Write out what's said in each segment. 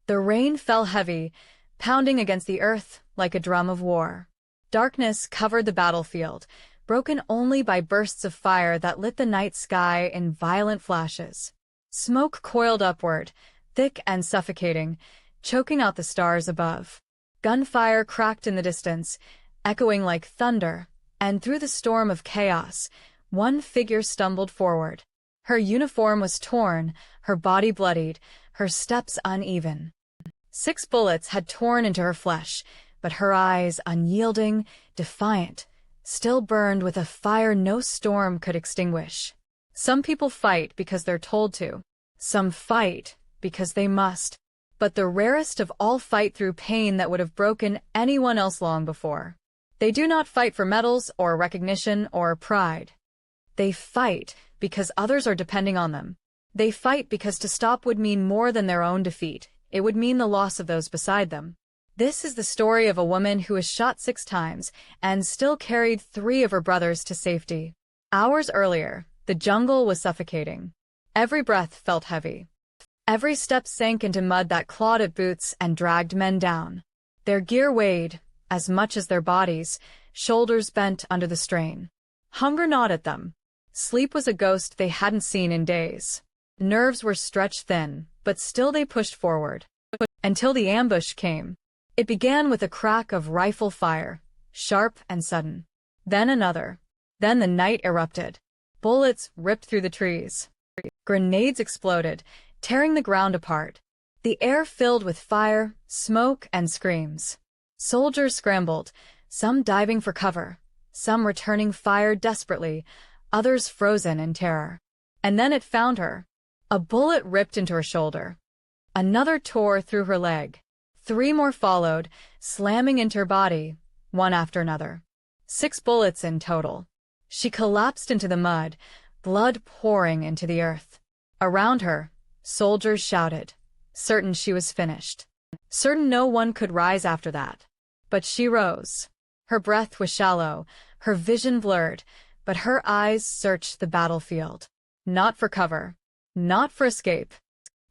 The rain fell heavy, pounding against the earth like a drum of war. Darkness covered the battlefield, broken only by bursts of fire that lit the night sky in violent flashes. Smoke coiled upward, thick and suffocating, choking out the stars above. Gunfire cracked in the distance, echoing like thunder, and through the storm of chaos, one figure stumbled forward. Her uniform was torn, her body bloodied, her steps uneven. 6 bullets had torn into her flesh, but her eyes, unyielding, defiant, still burned with a fire no storm could extinguish. Some people fight because they're told to. Some fight because they must. But the rarest of all fight through pain that would have broken anyone else long before. They do not fight for medals or recognition or pride. They fight because others are depending on them. They fight because to stop would mean more than their own defeat. It would mean the loss of those beside them. This is the story of a woman who was shot 6 times and still carried 3 of her brothers to safety. Hours earlier, the jungle was suffocating. Every breath felt heavy. Every step sank into mud that clawed at boots and dragged men down. Their gear weighed, as much as their bodies, shoulders bent under the strain. Hunger gnawed at them. Sleep was a ghost they hadn't seen in days. Nerves were stretched thin, but still they pushed forward. Until the ambush came. It began with a crack of rifle fire, sharp and sudden. Then another. Then the night erupted. Bullets ripped through the trees. Grenades exploded, tearing the ground apart. The air filled with fire, smoke, and screams. Soldiers scrambled, some diving for cover, some returning fire desperately, others frozen in terror. And then it found her. A bullet ripped into her shoulder. Another tore through her leg. 3 more followed, slamming into her body, one after another. 6 bullets in total. She collapsed into the mud, blood pouring into the earth. Around her, soldiers shouted, certain she was finished. Certain no one could rise after that. But she rose. Her breath was shallow, her vision blurred, but her eyes searched the battlefield. Not for cover. Not for escape.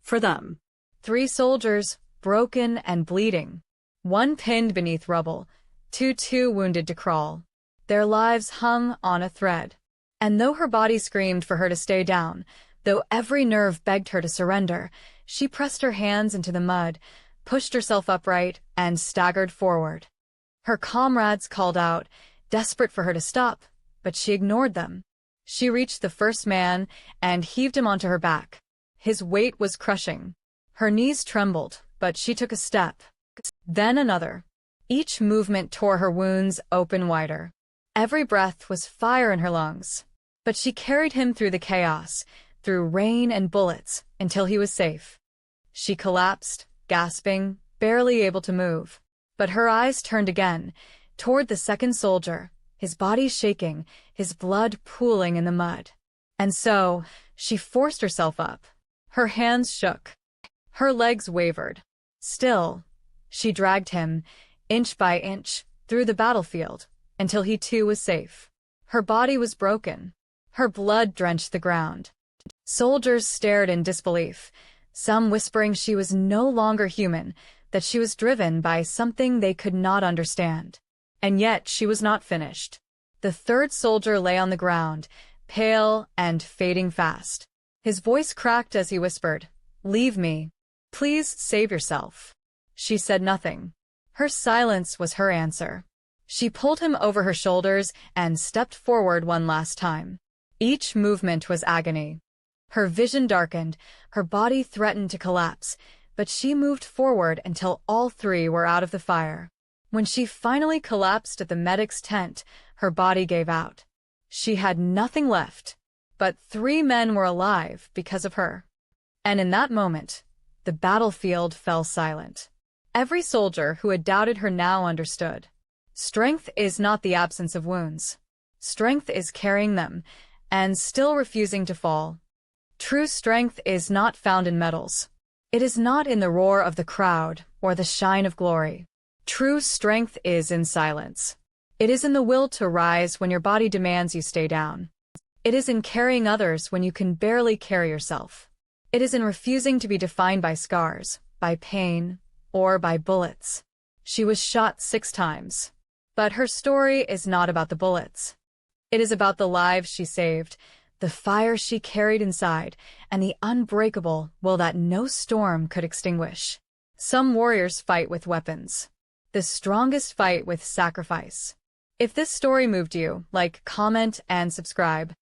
For them. 3 soldiers, broken and bleeding. 1 pinned beneath rubble, 2 too wounded to crawl. Their lives hung on a thread. And though her body screamed for her to stay down, though every nerve begged her to surrender, she pressed her hands into the mud, pushed herself upright, and staggered forward. Her comrades called out, desperate for her to stop, but she ignored them. She reached the first man and heaved him onto her back. His weight was crushing. Her knees trembled, but she took a step. Then another. Each movement tore her wounds open wider. Every breath was fire in her lungs. But she carried him through the chaos, through rain and bullets, until he was safe. She collapsed, gasping, barely able to move. But her eyes turned again, toward the second soldier, his body shaking, his blood pooling in the mud. And so, she forced herself up. Her hands shook. Her legs wavered. Still, she dragged him, inch by inch, through the battlefield, until he too was safe. Her body was broken. Her blood drenched the ground. Soldiers stared in disbelief, some whispering she was no longer human, that she was driven by something they could not understand. And yet she was not finished. The third soldier lay on the ground, pale and fading fast. His voice cracked as he whispered, "Leave me. Please save yourself." She said nothing. Her silence was her answer. She pulled him over her shoulders and stepped forward one last time. Each movement was agony. Her vision darkened, her body threatened to collapse, but she moved forward until all 3 were out of the fire. When she finally collapsed at the medic's tent, her body gave out. She had nothing left, but 3 men were alive because of her. And in that moment, the battlefield fell silent. Every soldier who had doubted her now understood. Strength is not the absence of wounds. Strength is carrying them, and still refusing to fall. True strength is not found in medals. It is not in the roar of the crowd or the shine of glory. True strength is in silence. It is in the will to rise when your body demands you stay down. It is in carrying others when you can barely carry yourself. It is in refusing to be defined by scars by pain, or by bullets. She was shot 6 times. But her story is not about the bullets. It is about the lives she saved, the fire she carried inside, and the unbreakable will that no storm could extinguish. Some warriors fight with weapons. The strongest fight with sacrifice. If this story moved you, like, comment, and subscribe.